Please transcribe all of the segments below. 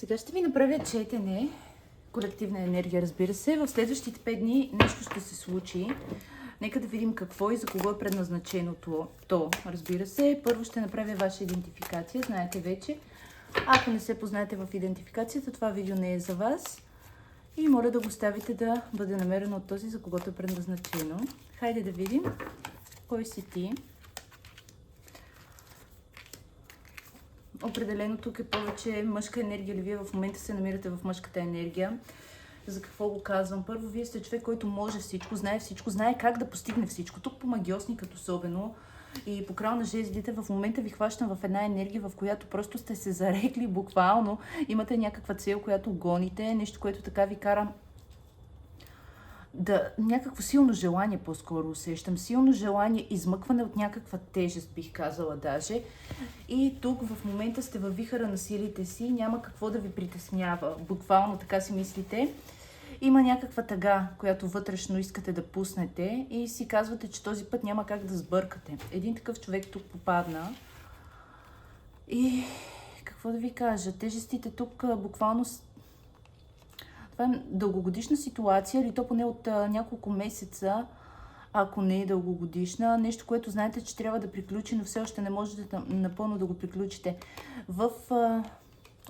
Сега ще ви направя четене, колективна енергия, разбира се. В следващите 5 дни нещо ще се случи. Нека да видим какво и за кого е предназначено то, разбира се. Първо ще направя ваша идентификация, знаете вече. Ако не се познаете в идентификацията, това видео не е за вас. И моля да го ставите да бъде намерено от този, за когото е предназначено. Хайде да видим кой си ти. Определено тук е повече мъжка енергия, или вие в момента се намирате в мъжката енергия. За какво го казвам? Първо, вие сте човек, който може всичко, знае как да постигне всичко. Тук по магиосникът особено и по крал на жезлите в момента ви хващам в една енергия, в която просто сте се зарекли буквално. Имате някаква цел, която гоните, нещо, което така ви кара да някакво силно желание по-скоро усещам. Силно желание, измъкване от някаква тежест, бих казала даже. И тук в момента сте във вихъра на силите си, няма какво да ви притеснява. Буквално така си мислите. Има някаква тъга, която вътрешно искате да пуснете и си казвате, че този път няма как да сбъркате. Един такъв човек тук попадна. И какво да ви кажа, тежестите тук буквално... Това е дългогодишна ситуация, или то поне от няколко месеца, ако не е дългогодишна. Нещо, което знаете, че трябва да приключи, но все още не можете напълно да го приключите. В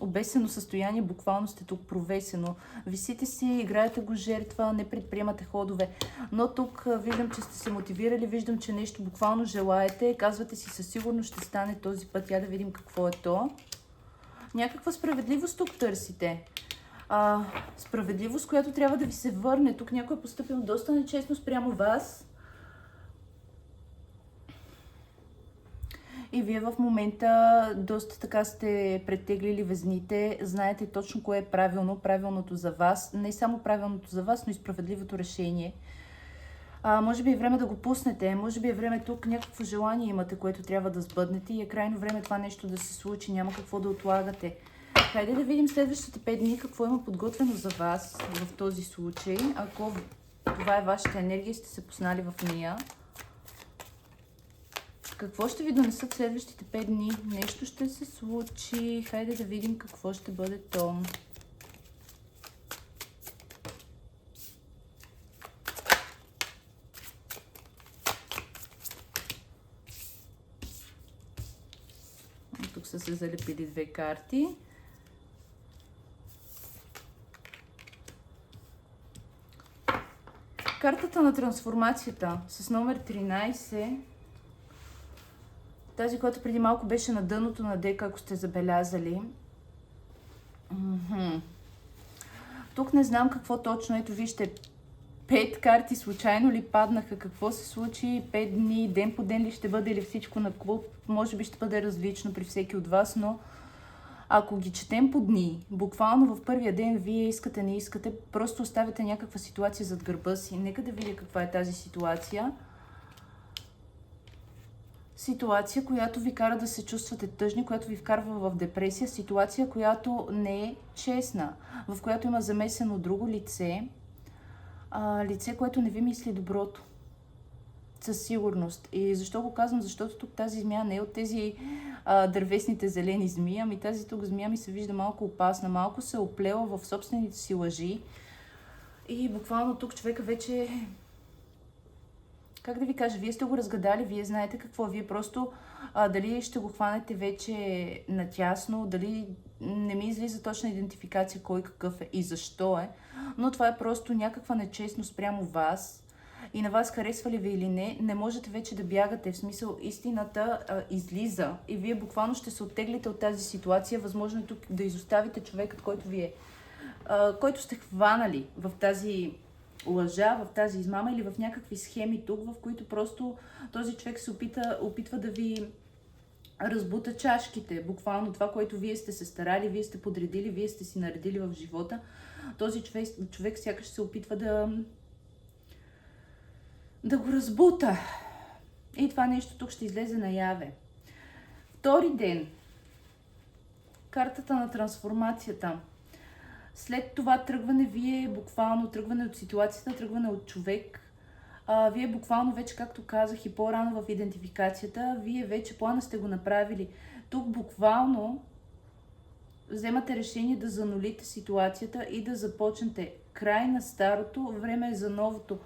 обесено състояние, буквално сте тук провесено. Висите си, играете го жертва, не предприемате ходове. Но тук виждам, че сте се мотивирали, виждам, че нещо буквално желаете. Казвате си, със сигурност ще стане този път. Я да видим какво е то. Някаква справедливост тук търсите. Справедливост, която трябва да ви се върне. Тук някой е поступил доста нечестно спрямо вас. И вие в момента доста така сте претеглили везните. Знаете точно кое е правилното за вас. Не само правилното за вас, но и справедливото решение. Може би е време да го пуснете. Може би е време тук някакво желание имате, което трябва да сбъднете. И е крайно време това нещо да се случи. Няма какво да отлагате. Хайде да видим следващите 5 дни какво има подготвено за вас в този случай. Ако това е вашата енергия, сте се познали в нея. Какво ще ви донесат следващите 5 дни? Нещо ще се случи. Хайде да видим какво ще бъде то. Тук са се залепили 2 карти. Картата на трансформацията с номер 13. Тази, която преди малко беше на дъното на дека, ако сте забелязали. Тук не знам какво точно. Ето вижте, 5 карти случайно ли паднаха? Какво се случи? 5 дни, ден по ден ли ще бъде, или всичко на клуб? Може би ще бъде различно при всеки от вас, но ако ги четем по дни, буквално в първия ден вие искате, не искате, просто оставяте някаква ситуация зад гърба си. Нека да видя каква е тази ситуация. Ситуация, която ви кара да се чувствате тъжни, която ви вкарва в депресия. Ситуация, която не е честна, в която има замесено друго лице. Лице, което не ви мисли доброто. Със сигурност. И защо го казвам? Защото тук тази змия не е от тези дървесните зелени змии, ами тази тук змия ми се вижда малко опасна, малко се е оплела в собствените си лъжи. И буквално тук човека вече... Как да ви кажа, вие сте го разгадали, вие знаете какво, вие просто дали ще го хванете вече натясно, дали не ми излиза точна идентификация кой какъв е и защо е, но това е просто някаква нечестност прямо вас и на вас харесва ли ви или не, не можете вече да бягате, в смисъл истината излиза и вие буквално ще се оттеглите от тази ситуация, възможно е тук да изоставите човекът, който ви е, който сте хванали в тази лъжа, в тази измама или в някакви схеми тук, в които просто този човек се опитва да ви разбута чашките. Буквално това, което вие сте се старали, вие сте подредили, вие сте си наредили в живота. Този човек сякаш се опитва да го разбута. И това нещо тук ще излезе наяве. Втори ден. Картата на трансформацията. След това тръгване, вие буквално тръгване от ситуацията, тръгване от човек. Вие буквално вече, както казах и по-рано в идентификацията, вие вече плана сте го направили. Тук буквално вземате решение да занулите ситуацията и да започнете. Край на старото, време е за новото.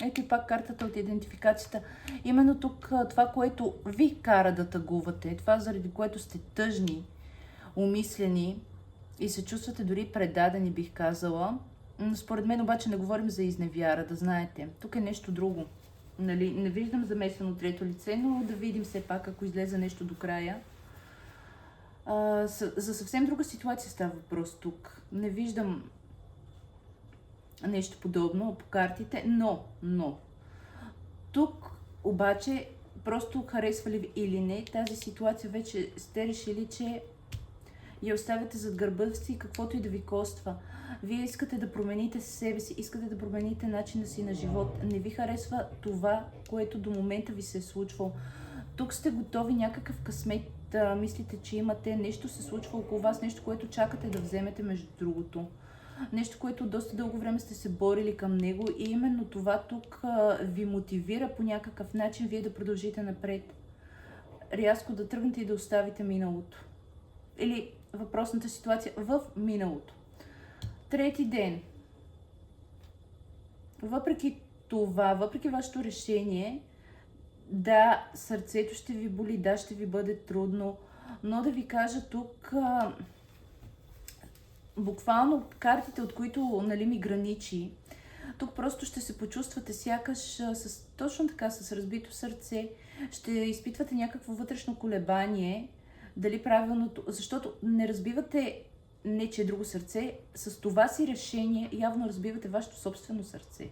Ето и пак картата от идентификацията. Именно тук това, което ви кара да тъгувате, това заради което сте тъжни, умислени и се чувствате дори предадени, бих казала. Според мен обаче не говорим за изневяра, да знаете. Тук е нещо друго. Нали? Не виждам замесено трето лице, но да видим все пак, ако излезе нещо до края. За съвсем друга ситуация става въпрос тук. Не виждам нещо подобно по картите, но тук обаче просто харесва ли или не тази ситуация, вече сте решили, че я оставяте зад гърба си, каквото и да ви коства. Вие искате да промените себе си, искате да промените начина си на живот. Не ви харесва това, което до момента ви се е случвало. Тук сте готови, някакъв късмет, мислите, че имате, нещо се случва около вас, нещо, което чакате да вземете между другото. Нещо, което доста дълго време сте се борили към него и именно това тук ви мотивира по някакъв начин вие да продължите напред. Рязко да тръгнете и да оставите миналото. Или въпросната ситуация в миналото. Трети ден. Въпреки това, въпреки вашето решение, да, сърцето ще ви боли, да, ще ви бъде трудно, но да ви кажа тук, буквално картите, от които нали, ми граничи, тук просто ще се почувствате сякаш точно така, с разбито сърце, ще изпитвате някакво вътрешно колебание, дали правилното, защото не разбивате не, че е друго сърце, с това си решение явно разбивате вашето собствено сърце.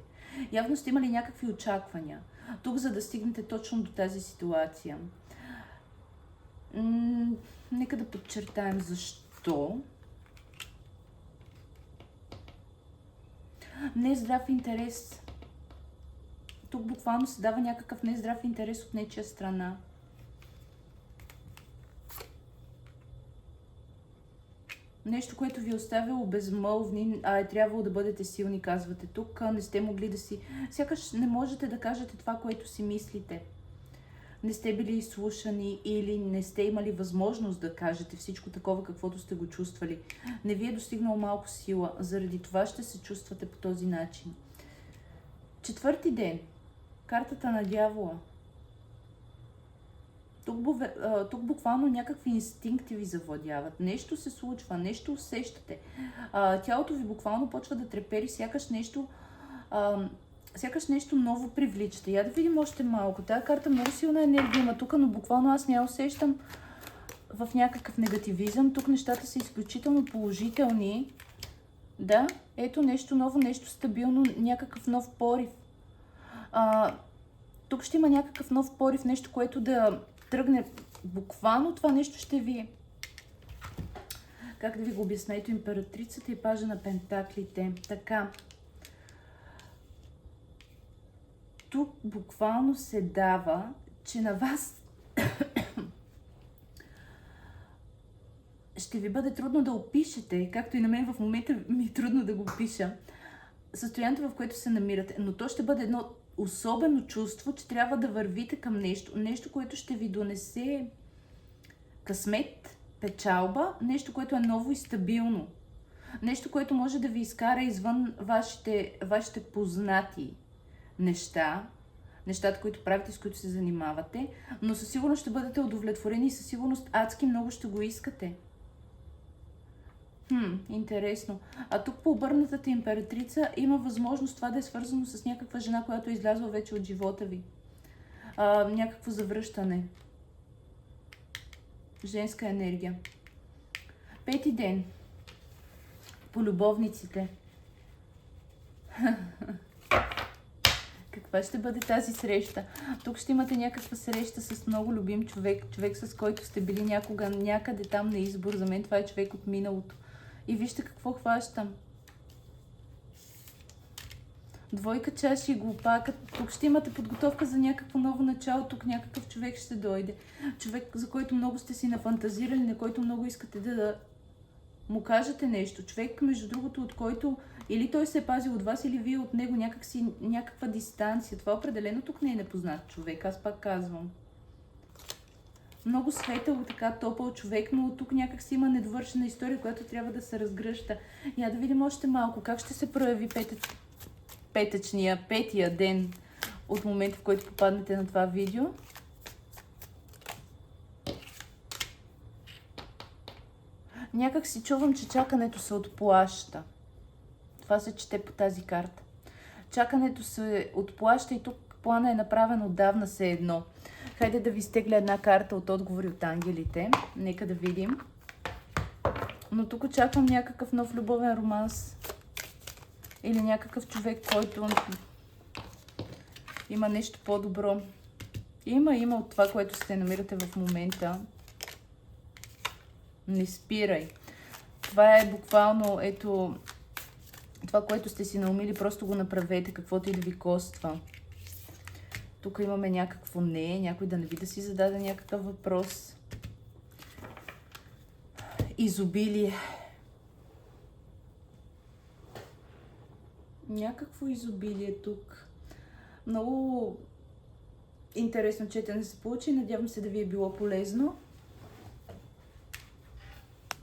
Явно сте имали някакви очаквания тук, за да стигнете точно до тази ситуация. Нека да подчертаем защо. Нездрав интерес. Тук буквално се дава някакъв нездрав интерес от нечия страна. Нещо, което ви е оставило безмълвни, а е трябвало да бъдете силни, казвате. Тук не сте могли да си... Сякаш не можете да кажете това, което си мислите. Не сте били изслушани или не сте имали възможност да кажете всичко такова, каквото сте го чувствали. Не ви е достигнало малко сила. Заради това ще се чувствате по този начин. Четвърти ден. Картата на дявола. Тук буквално някакви инстинкти ви завладяват. Нещо се случва, нещо усещате. Тялото ви буквално почва да трепери, сякаш нещо ново привличате. Я да видим още малко. Тая карта много силна енергия има тук, но буквално аз не я усещам в някакъв негативизъм. Тук нещата са изключително положителни. Да, ето нещо ново, нещо стабилно, някакъв нов порив. Тук ще има някакъв нов порив, нещо, което да тръгне. Буквално това нещо ще ви... Как да ви го обясня? Ето императрицата и пажа на пентаклите. Така. Тук буквално се дава, че на вас ще ви бъде трудно да опишете, както и на мен в момента ми е трудно да го опиша, състоянието, в което се намирате. Но то ще бъде едно особено чувство, че трябва да вървите към нещо. Нещо, което ще ви донесе късмет, печалба, нещо, което е ново и стабилно. Нещо, което може да ви изкара извън вашите познати неща, нещата, които правите, с които се занимавате, но със сигурност ще бъдете удовлетворени и със сигурност адски много ще го искате. Интересно. А тук по обърнатата императрица има възможност това да е свързано с някаква жена, която е излязла вече от живота ви. Някакво завръщане. Женска енергия. Пети ден. По любовниците. Каква ще бъде тази среща? Тук ще имате някаква среща с много любим човек. Човек, с който сте били някога някъде там на избор. За мен това е човек от миналото. И вижте какво хващам. Двойка чаши и глупака. Тук ще имате подготовка за някакво ново начало. Тук някакъв човек ще дойде. Човек, за който много сте си нафантазирали, на който много искате да му кажете нещо. Човек, между другото, от който или той се е пазил от вас, или вие от него някаква дистанция. Това определено тук не е непознат човек. Аз пак казвам. много светъл, така топъл човек, но тук някак си има недовършена история, която трябва да се разгръща. Я да видим още малко как ще се прояви петия ден от момента, в който попаднете на това видео. Някак си чувам, че чакането се отплаща. Това се чете по тази карта. Чакането се отплаща и тук плана е направен отдавна все едно. Хайде да ви стегля една карта от отговори от ангелите. Нека да видим. Но тук очаквам някакъв нов любовен романс. Или някакъв човек, който има нещо по-добро. Има от това, което се намирате в момента. Не спирай. Това е буквално, ето, това, което сте си наумили, просто го направете, каквото и да ви коства. Тук имаме някакво не, някой да не ви да си зададе някакъв въпрос. Изобилие. Някакво изобилие тук. Много интересно четене се получи. Надявам се да ви е било полезно.